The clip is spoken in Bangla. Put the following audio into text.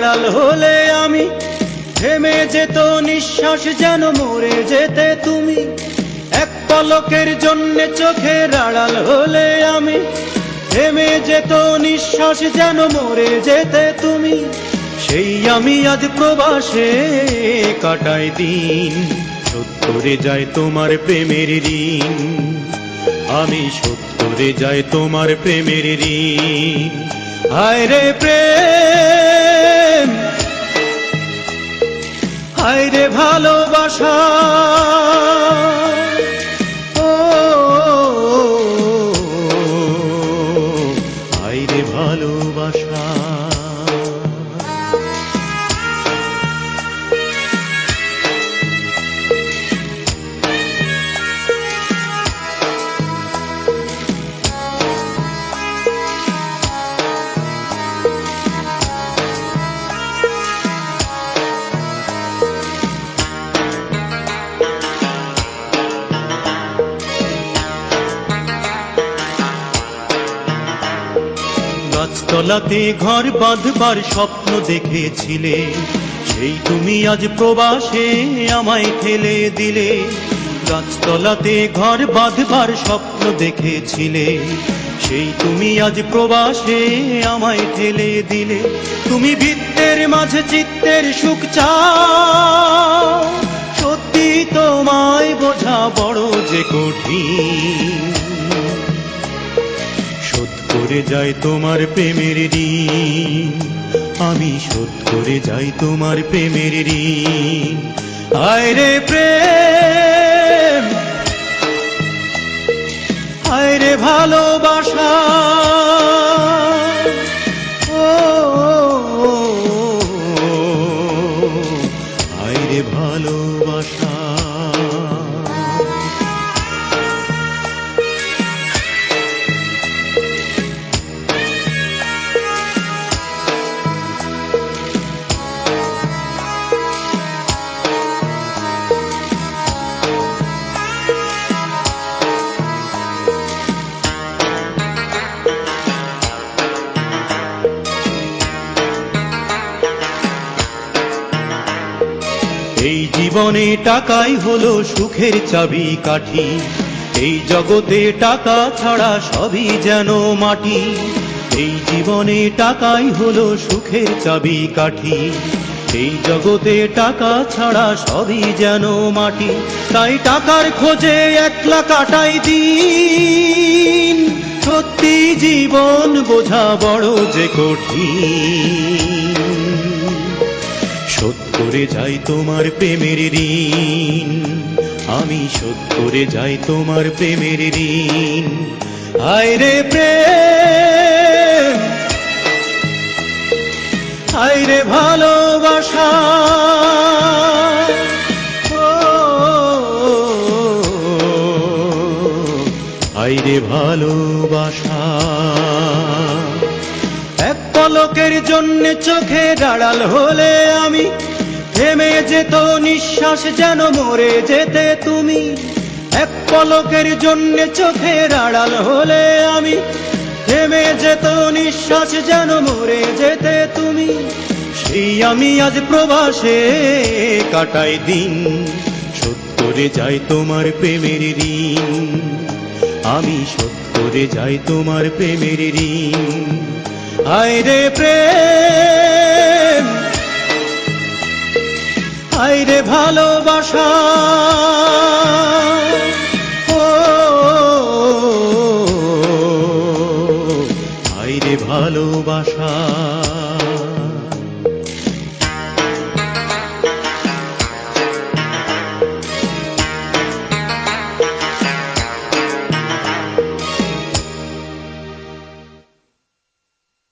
আড়াল হলে আমি থেমে যেত নিঃশ্বাস যেন মরে যেতে তুমি। এক পলকের জন্যে চোখের আড়াল হলে আমি থেমে যেত নিঃশ্বাস যেন মরে যেতে তুমি। সেই আমি আজ প্রবাসে কাটাই দিন, শোধ করে যায় তোমার প্রেমের ঋণ। আমি শোধ করে যাই তোমার প্রেমের ঋণ। হায় রে প্রেম, হায় রে ভালোবাসা, ও হায় রে ভালোবাসা। গাছতলাতে ঘর বাঁধবার স্বপ্ন দেখেছিলে, সেই তুমি আজ প্রবাসে আমায় ঠেলে দিলে। গাছতলাতে ঘর বাঁধবার স্বপ্ন দেখেছিলে, সেই তুমি আজ প্রবাসে আমায় ঠেলে দিলে। তুমি বৃত্তের মাঝে চিত্তের সুখ চাও, সত্যি তোমায় বোঝা বড় যে কঠিন। শোধ করে যাই তোমার প্রেমের ঋণ, আমি শোধ করে যাই তোমার প্রেমের ঋণ। হায় রে প্রেম, হায় রে ভালোবাসা, ও হায় রে ভালোবাসা। এই জীবনে টাকাই হলো সুখের চাবি কাঠি, এই জগতে টাকা ছাড়া সবই যেন মাটি। এই জীবনে টাকাই হলো সুখের চাবি কাঠি, এই জগতে টাকা ছাড়া সবই যেন মাটি। তাই টাকার খোঁজে একলা কাটাই দিন, সত্যি জীবন বোঝা বড় যে কঠিন। শোধ করে যাই তোমার প্রেমের ঋণ, আমি শোধ করে যাই তোমার প্রেমের ঋণ। হায় রে প্রেম, হায় রে ভালোবাসা, ও হায় রে ভালোবাসা। এক পলকের জন্যে চোখের আড়াল হলে আমি থেমে যেত নিঃশ্বাস যেন মরে যেতে তুমি। এক পলকের জন্যে চোখের আড়াল হলে আমি থেমে যেত নিঃশ্বাস যেন মরে যেতে তুমি। সেই আমি আজ প্রবাসে কাটাই দিন, শোধ করে যাই তোমার প্রেমের ঋণ। আমি শোধ করে যাই তোমার প্রেমের ঋণ। হায় রে প্রেম, হায় রে ভালোবাসা।